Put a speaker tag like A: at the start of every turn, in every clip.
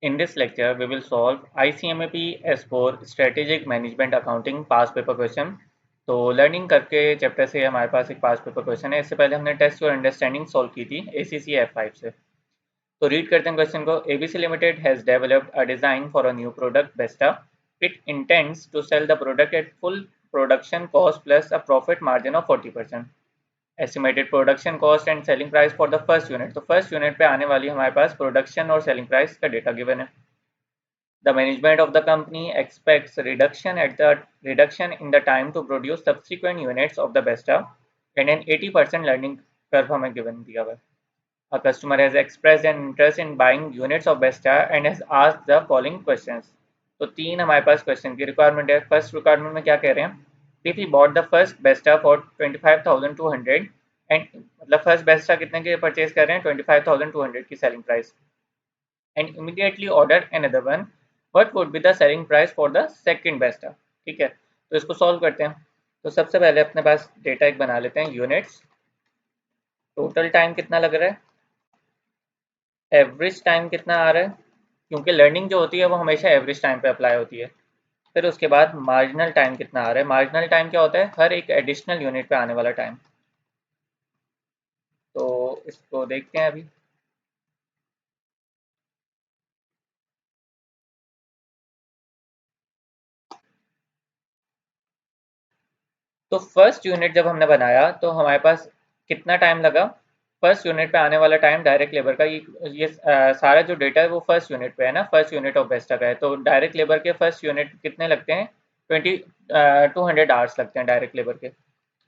A: In this lecture, we will solve ICMAP S4 Strategic Management Accounting pass paper question. तो learning करके chapter से हमारे पास एक पास paper question है। इससे पहले हमने टेस्ट और अंडरस्टैंडिंग सॉल्व की थी ACC F5 से। तो रीड करते हैं क्वेश्चन को। ABC Limited has developed a design for a new product Besta. It intends to sell the product at full production cost plus a profit margin of 40%. Estimated production cost and selling price for the first unit. तो first unit पे आने वाली हमारे पास production और selling price का data given है। The management of the company expects reduction in the time to produce subsequent units of the vesta and an 80% learning curve हमें गिवन दिया हुआ है। A customer has expressed an interest in buying units of Besta and has asked the following questions. तो तीन हमारे पास question की requirement है। First requirement में क्या कह रहे हैं? If he bought the first Besta for 25,200 and मतलब फर्स्ट बेस्टा कितने के परचेज कर रहे हैं? 25,200 की selling price and immediately order another one, what would be the selling price for the second Besta? ठीक है, तो इसको सॉल्व करते हैं। तो सबसे पहले अपने पास डेटा एक बना लेते हैं, यूनिट्स, टोटल टाइम कितना लग रहा है, एवरेज टाइम कितना आ रहा है, क्योंकि लर्निंग जो होती है वो हमेशा एवरेज टाइम पे अप्लाई होती है। फिर उसके बाद मार्जिनल टाइम कितना आ रहा है। मार्जिनल टाइम क्या होता है? हर एक एडिशनल यूनिट पे आने वाला टाइम। तो इसको देखते हैं अभी। तो फर्स्ट यूनिट जब हमने बनाया तो हमारे पास कितना टाइम लगा? फर्स्ट यूनिट पे आने वाला टाइम डायरेक्ट लेबर का ये सारा जो डेटा है वो फर्स्ट यूनिट पे है ना, फर्स्ट यूनिट ऑफ बेस्टा का है। तो डायरेक्ट लेबर के फर्स्ट यूनिट कितने लगते हैं? 200 आवर्स लगते हैं डायरेक्ट लेबर के।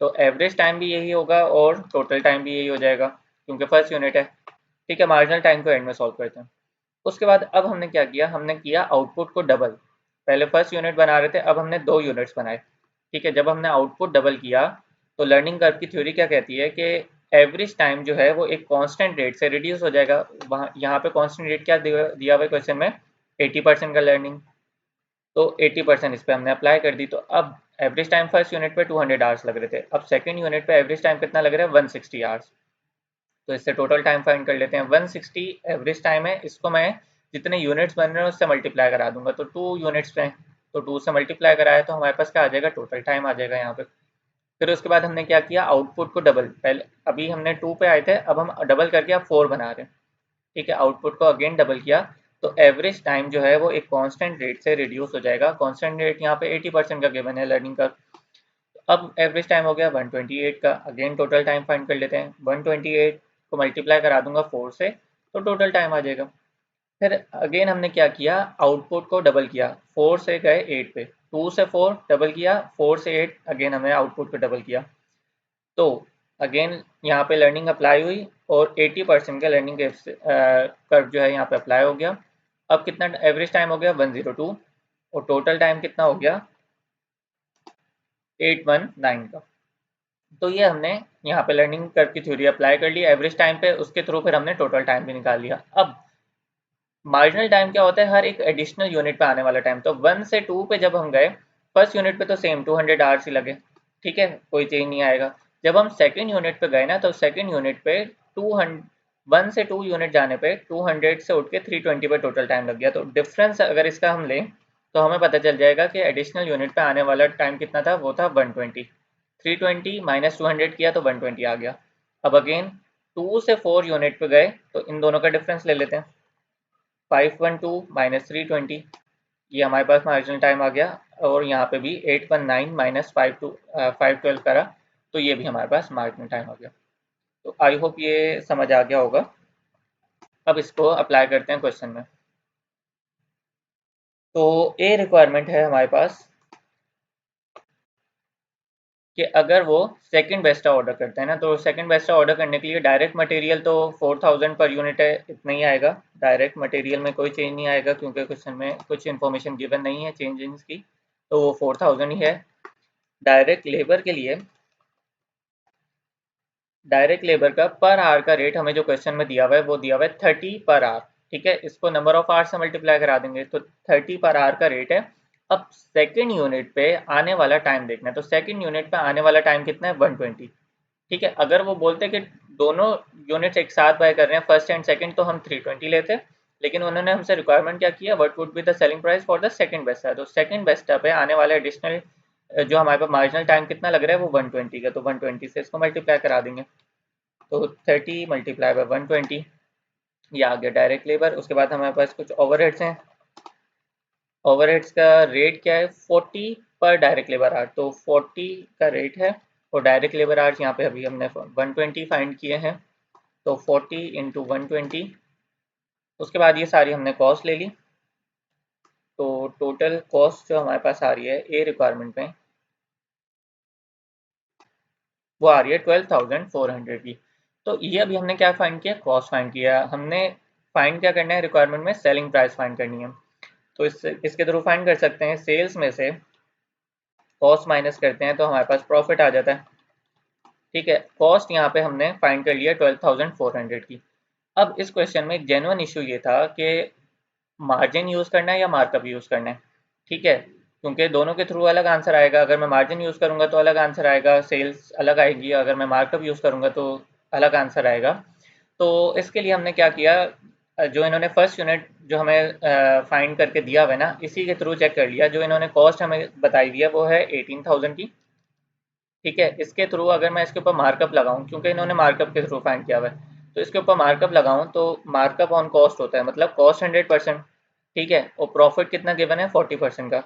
A: तो एवरेज टाइम भी यही होगा और टोटल टाइम भी यही हो जाएगा क्योंकि फर्स्ट यूनिट है। ठीक है, मार्जिनल टाइम को एंड में सॉल्व करते हैं। उसके बाद अब हमने क्या किया? हमने किया आउटपुट को डबल। पहले फर्स्ट यूनिट बना रहे थे, अब हमने 2 यूनिट्स बनाए। ठीक है, जब हमने आउटपुट डबल किया तो लर्निंग कर्व की थ्योरी क्या कहती है कि एवरेज टाइम जो है वो एक कांस्टेंट रेट से रिड्यूस हो जाएगा। वहाँ यहाँ पे कांस्टेंट रेट क्या दिया हुआ है क्वेश्चन में? 80% का लर्निंग। तो 80% इस पर हमने अप्लाई कर दी। तो अब एवरेज टाइम फर्स्ट यूनिट पे 200 आवर्स लग रहे थे, अब सेकेंड यूनिट पे एवरेज टाइम कितना लग रहा है? 160 आवर्स। तो इससे टोटल टाइम फाइंड कर लेते हैं। 160 एवरेज टाइम है, इसको मैं जितने यूनिट्स बन रहे हैं उससे मल्टीप्लाई करा दूंगा। तो 2 यूनिट्स पे, तो 2 से मल्टीप्लाई कराया तो हमारे पास क्या आ जाएगा? टोटल टाइम आ जाएगा यहाँ पे। फिर उसके बाद हमने क्या किया? आउटपुट को डबल। पहले अभी हमने 2 पे आए थे, अब हम डबल करके अब 4 बना रहे हैं। ठीक है, आउटपुट को अगेन डबल किया तो एवरेज टाइम जो है वो एक कांस्टेंट रेट से रिड्यूस हो जाएगा। कांस्टेंट रेट यहाँ पे 80% का गिवन है लर्निंग का। अब एवरेज टाइम हो गया 128 का। अगेन टोटल टाइम फाइंड कर लेते हैं। 128 को मल्टीप्लाई करा दूंगा 4 से तो टोटल टाइम आ जाएगा। फिर अगेन हमने क्या किया? आउटपुट को डबल किया, 4 से गए 8 पे, 2 से 4 डबल किया, 4 से 8 अगेन हमने आउटपुट को डबल किया। तो अगेन यहाँ पे लर्निंग अप्लाई हुई और 80% का लर्निंग कर्व जो है यहाँ पे अप्लाई हो गया। अब कितना एवरेज टाइम हो गया? 102 और टोटल टाइम कितना हो गया? 819 का। तो ये हमने यहाँ पे लर्निंग कर्व की थ्योरी अप्लाई कर ली एवरेज टाइम पे, उसके थ्रू फिर हमने टोटल टाइम भी निकाल लिया। अब मार्जिनल टाइम क्या होता है? हर एक एडिशनल यूनिट पे आने वाला टाइम। तो 1 से 2 पे जब हम गए, फर्स्ट यूनिट पे तो सेम 200 आवर्स ही लगे, ठीक है, कोई चेंज नहीं आएगा। जब हम सेकंड यूनिट पे गए ना तो सेकंड यूनिट पे 200 1 से 2 यूनिट जाने पे 200 से उठ के 320 पे टोटल टाइम लग गया। तो डिफरेंस अगर इसका हम लें तो हमें पता चल जाएगा कि एडिशनल यूनिट पे आने वाला टाइम कितना था? वो था 120। 320 माइनस 200 किया तो 120 आ गया। अब अगेन 2 से 4 यूनिट पे गए तो इन दोनों का डिफरेंस ले लेते हैं। 512 माइनस 320, ये हमारे पास मार्जिनल टाइम आ गया। और यहाँ पे भी 819 माइनस 512 करा तो ये भी हमारे पास मार्जिनल टाइम आ गया। तो आई होप ये समझ आ गया होगा। अब इसको अप्लाई करते हैं क्वेश्चन में। तो ए रिक्वायरमेंट है हमारे पास कि अगर वो सेकंड बेस्टा ऑर्डर करते हैं ना, तो सेकंड बेस्टा ऑर्डर करने के लिए डायरेक्ट मटेरियल तो 4000 पर यूनिट है, इतना ही आएगा। डायरेक्ट मटेरियल में कोई चेंज नहीं आएगा क्योंकि क्वेश्चन में कुछ इन्फॉर्मेशन गिवन नहीं है चेंजेस की, तो वो 4000 ही है। डायरेक्ट लेबर के लिए डायरेक्ट लेबर का पर आवर का रेट हमें जो क्वेश्चन में दिया हुआ है वो दिया हुआ है 30 पर आवर। ठीक है, इसको नंबर ऑफ आवर से मल्टीप्लाई करा देंगे तो 30 पर आवर का रेट है। अब सेकंड यूनिट पे आने वाला टाइम देखना है, तो सेकंड यूनिट पे आने वाला टाइम कितना है? 120। ठीक है, अगर वो बोलते कि दोनों यूनिट्स एक साथ बाय कर रहे हैं फर्स्ट एंड सेकंड तो हम 320 लेते, लेकिन उन्होंने हमसे रिक्वायरमेंट क्या किया, what would be the selling price for the second best seller. तो सेकंड बेस्ट सेलर पे आने वाला एडिशनल जो हमारे पास मार्जिनल टाइम कितना लग रहा है वो 120 का, तो 120 से इसको मल्टीप्लाई करा देंगे, तो 30 मल्टीप्लाई बाय 120, ये आ गया डायरेक्ट लेबर। उसके बाद हमारे पास कुछ ओवरहेड्स हैं, ओवरहेड्स का रेट क्या है 40 पर डायरेक्ट लेबर आवर, तो 40 का रेट है और डायरेक्ट लेबर आवर्स यहाँ पे अभी हमने 120 फाइंड किए हैं, तो 40 इंटू 120। उसके बाद ये सारी हमने कॉस्ट ले ली, तो टोटल कॉस्ट जो हमारे पास आ रही है ए रिक्वायरमेंट में वो आ रही है 12,400 की। तो ये अभी हमने क्या फाइंड किया, कॉस्ट फाइंड किया हमने। फाइंड क्या करना है रिक्वायरमेंट में, सेलिंग प्राइस फाइंड करनी है। तो इसके थ्रू फाइंड कर सकते हैं, सेल्स में से कॉस्ट माइनस करते हैं तो हमारे पास प्रॉफिट आ जाता है। ठीक है, कॉस्ट यहाँ पे हमने फाइंड कर लिया 12,400 की। अब इस क्वेश्चन में जेन्युइन इशू ये था कि मार्जिन यूज़ करना है या मार्कअप यूज़ करना है। ठीक है, क्योंकि दोनों के थ्रू अलग आंसर आएगा। अगर मैं मार्जिन यूज़ करूँगा तो अलग आंसर आएगा, सेल्स अलग आएगी। अगर मैं मार्कअप यूज़ करूँगा तो अलग आंसर आएगा। तो इसके लिए हमने क्या किया, जो इन्होंने फर्स्ट यूनिट जो हमें फाइंड करके दिया हुआ है ना, इसी के थ्रू चेक कर लिया। जो इन्होंने कॉस्ट हमें बताई हुई है वो है 18,000 की। ठीक है, इसके थ्रू अगर मैं इसके ऊपर मार्कअप लगाऊं, क्योंकि इन्होंने मार्कअप के थ्रू फाइंड किया हुआ है, तो इसके ऊपर मार्कअप लगाऊं तो मार्कअप ऑन कॉस्ट होता है, मतलब कॉस्ट 100%। ठीक है, और प्रॉफिट कितना गिवन है 40% का,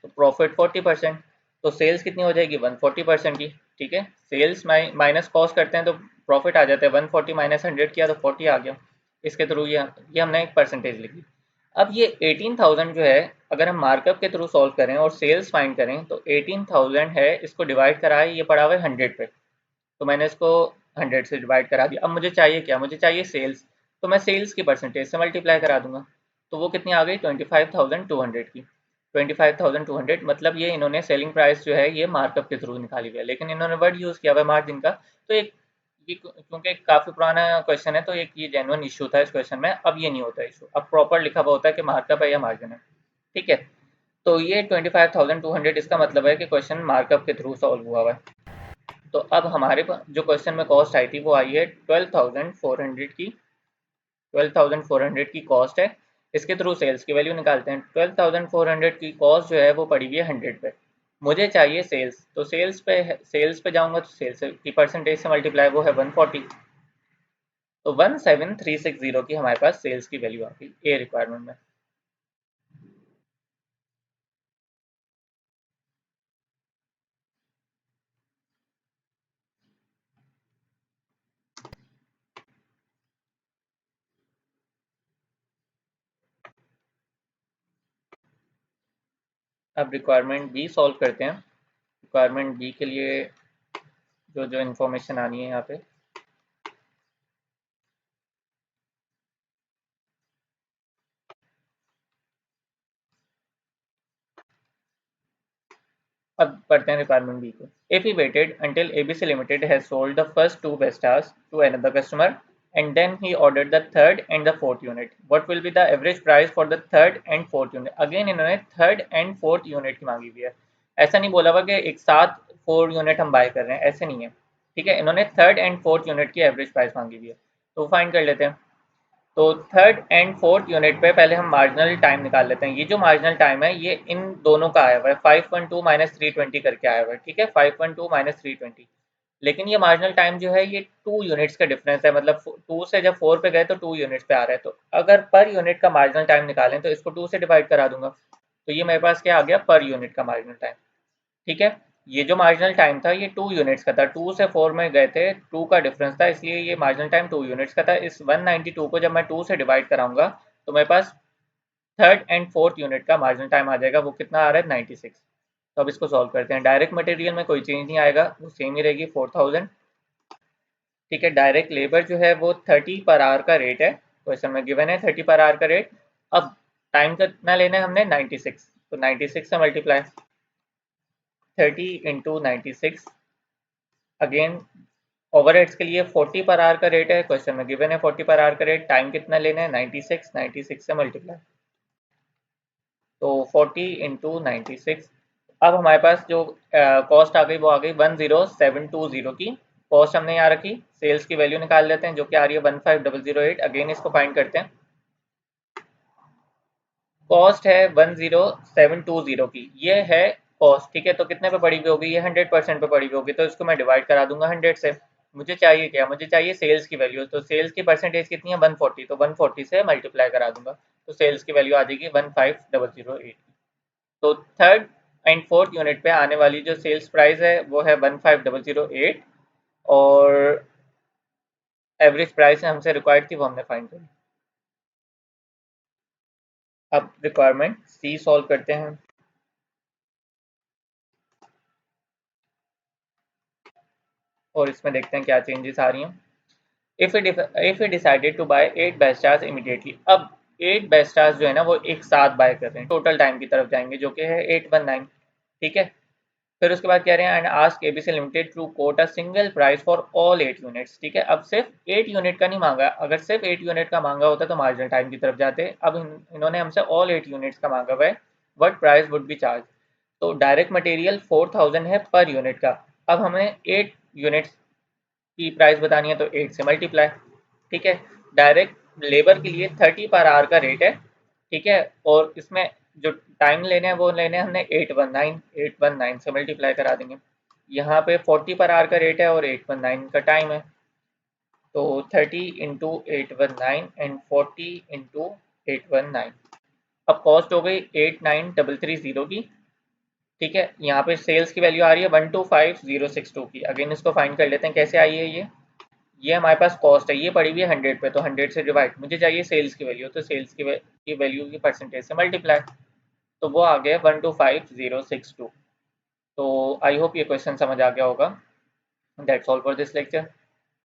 A: तो प्रॉफिट 40%, तो सेल्स कितनी हो जाएगी 140% की। ठीक है, सेल्स माइनस कॉस्ट करते हैं तो प्रॉफिट आ जाता है 140 माइनस 100 किया तो 40 आ गया। इसके थ्रू ये हमने एक परसेंटेज लिखी। अब ये 18,000 जो है, अगर हम मार्कअप के थ्रू सॉल्व करें और सेल्स फाइंड करें तो 18,000 है, इसको डिवाइड करा है, ये पड़ा हुआ है 100 पे, तो मैंने इसको 100 से डिवाइड करा दिया। अब मुझे चाहिए क्या, मुझे चाहिए सेल्स, तो मैं सेल्स की परसेंटेज से मल्टीप्लाई करा दूंगा। तो वो कितनी आ गई 25,200 की। 25,200 मतलब ये इन्होंने सेलिंग प्राइस जो है ये मार्कअप के थ्रू निकाली हुई है, लेकिन इन्होंने वर्ड यूज़ किया हुआ है मार्जिन का। तो एक ये क्योंकि काफ़ी पुराना क्वेश्चन है तो एक ये जेन्युइन इशू था इस क्वेश्चन में। अब ये नहीं होता इशू, अब प्रॉपर लिखा हुआ होता है कि मार्कअप है या मार्जिन है। ठीक है, तो ये 25,200 इसका मतलब है कि क्वेश्चन मार्कअप के थ्रू सॉल्व हुआ हुआ है। तो अब हमारे जो क्वेश्चन में कॉस्ट आई थी वो आई है 12,400 की। 12,400 की कॉस्ट है, इसके थ्रू सेल्स की वैल्यू निकालते हैं। 12,400 की कॉस्ट जो है वो पड़ी हुई है 100 पे, मुझे चाहिए सेल्स, तो सेल्स पे जाऊंगा तो सेल्स की परसेंटेज से मल्टीप्लाई, वो है 140, तो 17,360 की हमारे पास सेल्स की वैल्यू आ गई ए रिक्वायरमेंट में। अब रिक्वायरमेंट बी सॉल्व करते हैं। रिक्वायरमेंट बी के लिए जो जो इन्फॉर्मेशन आनी है यहाँ पे, अब पढ़ते हैं रिक्वायरमेंट बी को। If he waited until ABC Limited has sold the first two Vestas to another customer and then he ordered the third and the fourth unit, what will be the average price for the third and fourth unit? Again इन्होंने third and fourth unit की मांगी हुई है। ऐसा नहीं बोला हुआ कि एक साथ 4 यूनिट हम बाय कर रहे हैं, ऐसे नहीं है। ठीक है, इन्होंने थर्ड एंड फोर्थ यूनिट की एवरेज प्राइस मांगी हुई है, तो फाइंड कर लेते हैं। तो थर्ड एंड फोर्थ यूनिट पे पहले हम मार्जिनल टाइम निकाल लेते हैं। ये जो मार्जिनल टाइम है ये इन दोनों का आया हुआ है, 512 माइनस 320 करके आया हुआ है। ठीक है, 512 माइनस 320, लेकिन ये मार्जिनल टाइम जो है ये 2 यूनिट्स का डिफरेंस है, मतलब 2 से जब 4 पे गए तो 2 यूनिट्स पे आ रहा है। तो अगर पर यूनिट का मार्जिनल टाइम निकालें तो इसको 2 से डिवाइड करा दूंगा, तो ये मेरे पास क्या आ गया, पर यूनिट का मार्जिनल टाइम। ठीक है, ये जो मार्जिनल टाइम था ये 2 यूनिट्स का था, 2 से 4 में गए थे, 2 का डिफरेंस था, इसलिए ये मार्जिनल टाइम 2 यूनिट्स का था। इस 192 को जब मैं 2 से डिवाइड कराऊंगा तो मेरे पास थर्ड एंड फोर्थ यूनिट का मार्जिनल टाइम आ जाएगा, वो कितना आ रहा है 96। तो अब इसको सॉल्व करते हैं। डायरेक्ट मटेरियल में कोई चेंज नहीं आएगा, वो सेम ही रहेगी 4000। ठीक है, डायरेक्ट लेबर जो है वो 30 पर आवर का रेट है, क्वेश्चन में गिवन है 30 पर आवर का रेट। अब टाइम कितना लेना है हमने 96, तो 96 से मल्टीप्लाई 30 इंटू 96। अगेन ओवरहेड्स के लिए 40 पर आवर का रेट है, क्वेश्चन में गिवन है 40 पर आवर का रेट। टाइम कितना लेना है 96, 96 से मल्टीप्लाई, तो 40 इंटू 96। अब हमारे पास जो कॉस्ट आ गई वो आ गई 10720 की। कॉस्ट हमने यहाँ रखी, सेल्स की वैल्यू निकाल लेते हैं जो कि आ रही है 15008। अगेन इसको फाइंड करते हैं। कॉस्ट है 10720 की, ये है कॉस्ट, ठीक है। तो कितने पे पड़ी हुई होगी, ये 100% पे पड़ी हुई होगी, तो इसको मैं डिवाइड करा दूंगा 100 से। मुझे चाहिए क्या, मुझे चाहिए सेल्स की वैल्यू, तो सेल्स की परसेंटेज कितनी है 140, तो 140 से मल्टीप्लाई करा दूंगा, तो सेल्स की वैल्यू आ जाएगी 15008। तो थर्ड एंड फोर्थ यूनिट पे आने वाली जो सेल्स प्राइस है वो है 15008, और एवरेज प्राइस हमसे रिक्वायर्ड थी वो हमने फाइंड करी। अब रिक्वायरमेंट सी सॉल्व करते हैं, और इसमें देखते हैं क्या चेंजेस आ रही हैं। If we decided to buy 8 best stars immediately, अब 8 बेस्ट स्टार्स जो है ना वो एक साथ बाय कर रहे हैं, टोटल टाइम की तरफ जाएंगे जो कि है 819, ठीक है। फिर उसके बाद कह रहे हैं and ask ABC limited to quote a single price for all 8 units, ठीक है। अब सिर्फ 8 यूनिट का नहीं मांगा, अगर सिर्फ 8 यूनिट का मांगा होता तो मार्जिनल टाइम की तरफ जाते, अब इन्होंने हमसे ऑल 8 यूनिट्स का मांगा हुआ है, what price would be charge. तो डायरेक्ट मटेरियल 4000 है पर यूनिट का, अब हमें 8 यूनिट्स की प्राइस बतानी है तो 8 से मल्टीप्लाई, ठीक है। डायरेक्ट लेबर के लिए 30 पर आवर का रेट है, ठीक है, और इसमें जो टाइम लेने हैं वो लेने हैं हमने 819 से मल्टीप्लाई करा देंगे। यहाँ पे 40 पर आवर का रेट है और 819 का टाइम है, तो 30 इंटू 819 एंड 40 इंटू 819। अब कॉस्ट हो गई 89330 की, ठीक है। यहाँ पे सेल्स की वैल्यू आ रही है 125062 की, अगेन इसको फाइंड कर लेते हैं कैसे आई है ये हमारे पास कॉस्ट है, ये पड़ी हुई है 100 पे, तो 100 से डिवाइड, मुझे चाहिए सेल्स की वैल्यू, तो सेल्स की वैल्यू की परसेंटेज से मल्टीप्लाई, तो वो आ गया 125062। तो आई होप ये क्वेश्चन समझ आ गया होगा। That's all for this lecture.